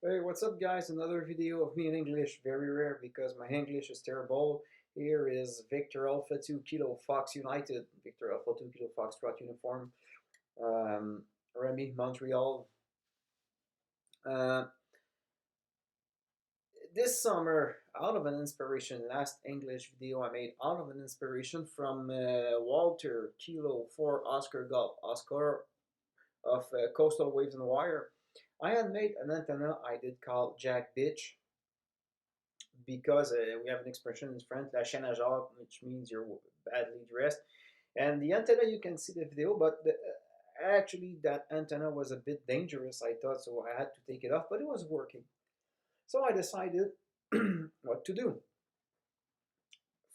Hey, what's up, guys? Another video of me in English. Very rare because my English is terrible. Here is Victor Alpha 2 Kilo Fox United. Victor Alpha 2 Kilo Foxtrot uniform. Remy, Montreal. Uh, this summer, out of an inspiration, last English video I made out of an inspiration from Walter Kilo 4 Oscar Golf Oscar of Coastal Waves and Wire. I had made an antenna I did call Jack Bitch because we have an expression in French, la chaîne à Jacques, which means you're badly dressed. And the antenna, you can see the video, but actually that antenna was a bit dangerous, I thought, so I had to take it off, but it was working. So I decided what to do.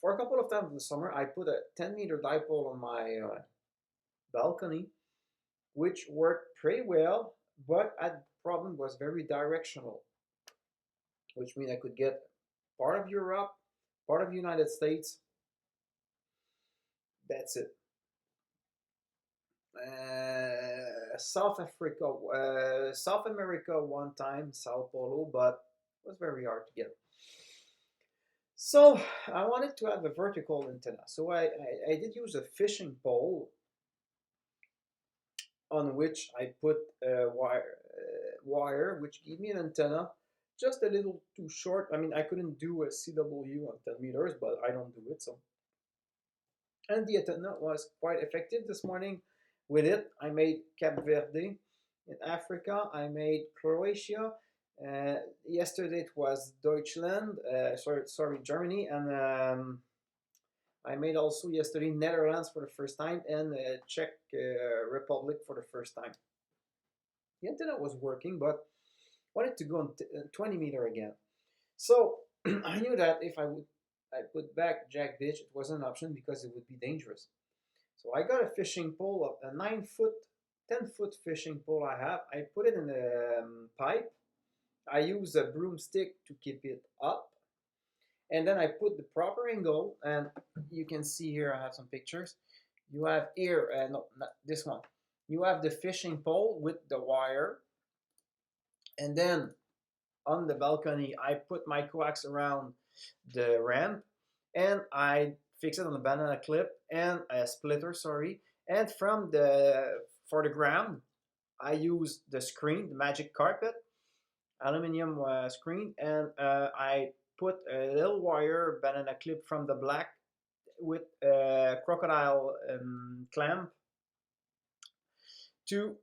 For a couple of times in the summer, I put a 10-meter dipole on my balcony, which worked pretty well, but the problem was very directional, which means I could get part of Europe, part of the United States. That's it. South Africa, South America one time, Sao Paulo, but it was very hard to get. So I wanted to have a vertical antenna. So I did use a fishing pole on which I put a wire, which gave me an antenna just a little too short. I mean, I couldn't do a CW on 10 meters, but I don't do it. So, and the antenna was quite effective this morning. With it, I made Cape Verde. In Africa, I made Croatia. Yesterday it was Deutschland, sorry, Germany, and I made also yesterday Netherlands for the first time and Czech Republic for the first time. The antenna was working, but wanted to go on 20 meter again. So I knew that if I put back Jack Ditch, it wasn't an option because it would be dangerous. So I got a fishing pole, a 9-foot, 10-foot fishing pole I have. I put it in the pipe. I use a broomstick to keep it up. And then I put the proper angle, and you can see here I have some pictures. You have here, no, not this one. You have the fishing pole with the wire. And then on the balcony, I put my coax around the ramp, and I fix it on a banana clip and a splitter, sorry. And for the ground, I use the screen, the magic carpet, aluminum screen, and I put a little wire banana clip from the black with a crocodile clamp to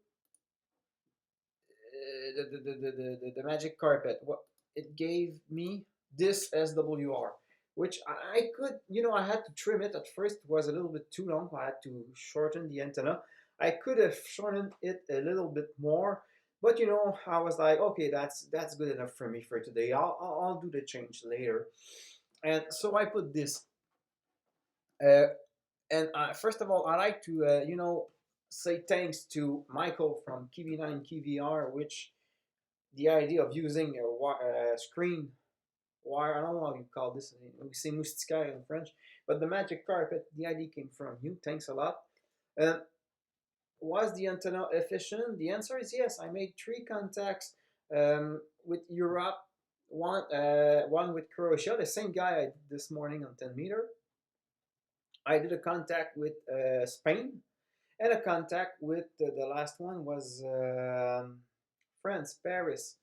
the magic carpet. What it gave me this SWR, which I could, I had to trim it. At first it was a little bit too long. I had to shorten the antenna. I could have shortened it a little bit more, but I was like, okay, that's good enough for me for today. I'll do the change later. And so I put this. Uh, and first of all, I like to, say thanks to Michael from KB9KVR, which the idea of using a screen wire, I don't know how you call this, we say moustiquaire in French, but the magic carpet, the idea came from you. Thanks a lot. Was the antenna efficient? The answer is yes. I made 3 contacts with Europe, one with Croatia, the same guy I did this morning on 10 meter. I did a contact with Spain, and a contact with the last one was France, Paris.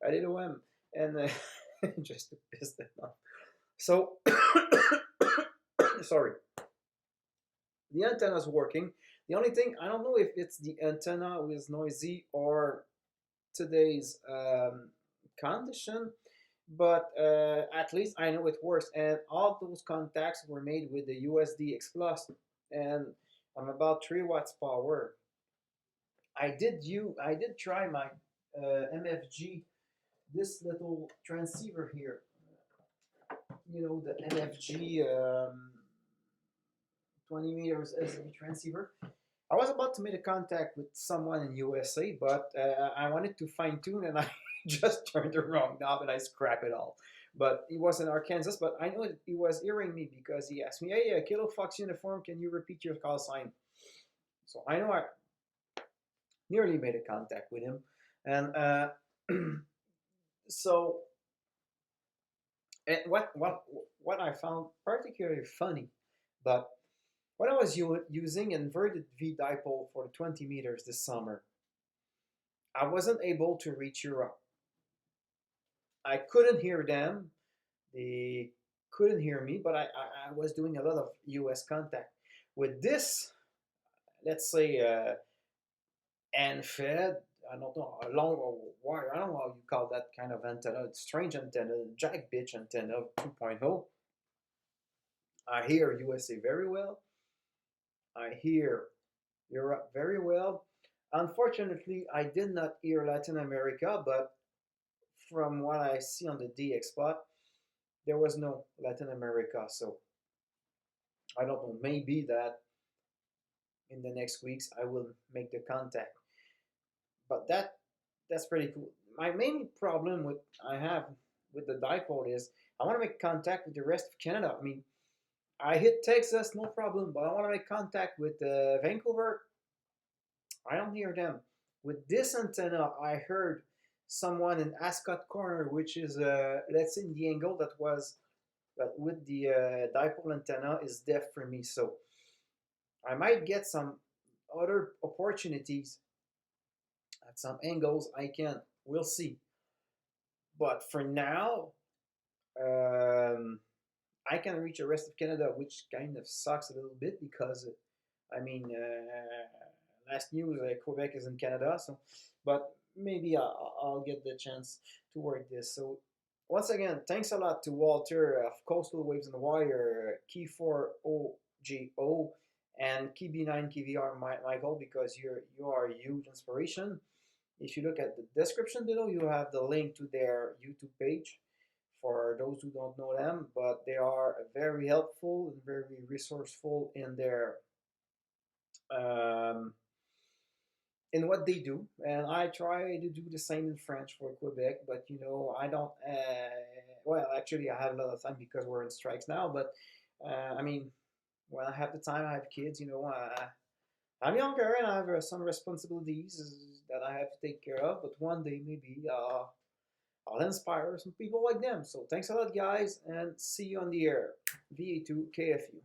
I did OM, and just to piss them off. So, sorry. The antenna is working. The only thing, I don't know if it's the antenna who is noisy or today's condition, but at least I know it works. And all those contacts were made with the USD X Plus, and I'm about 3 watts power. I did try my MFG, this little transceiver here. The MFG 20 meters SD transceiver. I was about to make a contact with someone in USA, but I wanted to fine tune, and I just turned the wrong knob and I scrapped it all. But he was in Arkansas, but I know he was hearing me because he asked me, "Hey, Kilo Fox uniform, can you repeat your call sign?" So I know I nearly made a contact with him, and So, and what I found particularly funny, but when I was using inverted V dipole for the 20 meters this summer, I wasn't able to reach Europe. I couldn't hear them. They couldn't hear me, but I was doing a lot of US contact. With this, let's say, and fed, I don't know, a long wire, I don't know how you call that kind of antenna. It's strange antenna, jack bitch antenna 2.0. I hear USA very well. I hear Europe very well. Unfortunately, I did not hear Latin America, but from what I see on the DX spot, there was no Latin America. So I don't know. Maybe that in the next weeks I will make the contact. But that's pretty cool. My main problem with I have with the dipole is I want to make contact with the rest of Canada. I mean, I hit Texas, no problem, but I want to make contact with Vancouver. I don't hear them. With this antenna, I heard someone in Ascot Corner, which is let's say the angle that was that with the dipole antenna is deaf for me. So I might get some other opportunities at some angles. I can. We'll see. But for now, um, I can reach the rest of Canada, which kind of sucks a little bit because, I mean, last news, Quebec is in Canada, so, but maybe I'll get the chance to work this. So, once again, thanks a lot to Walter of Coastal Waves and Wire, K4OGO and KB9KVR, Michael, because you are a huge inspiration. If you look at the description below, you have the link to their YouTube page for those who don't know them, but they are very helpful and very resourceful um, in what they do. And I try to do the same in French for Quebec, but I don't. Well, actually, I have a lot of time because we're in strikes now. But I mean, when I have the time, I have kids. I'm younger and I have some responsibilities that I have to take care of. But one day, maybe I'll inspire some people like them. So thanks a lot, guys, and see you on the air. VA2 KFU.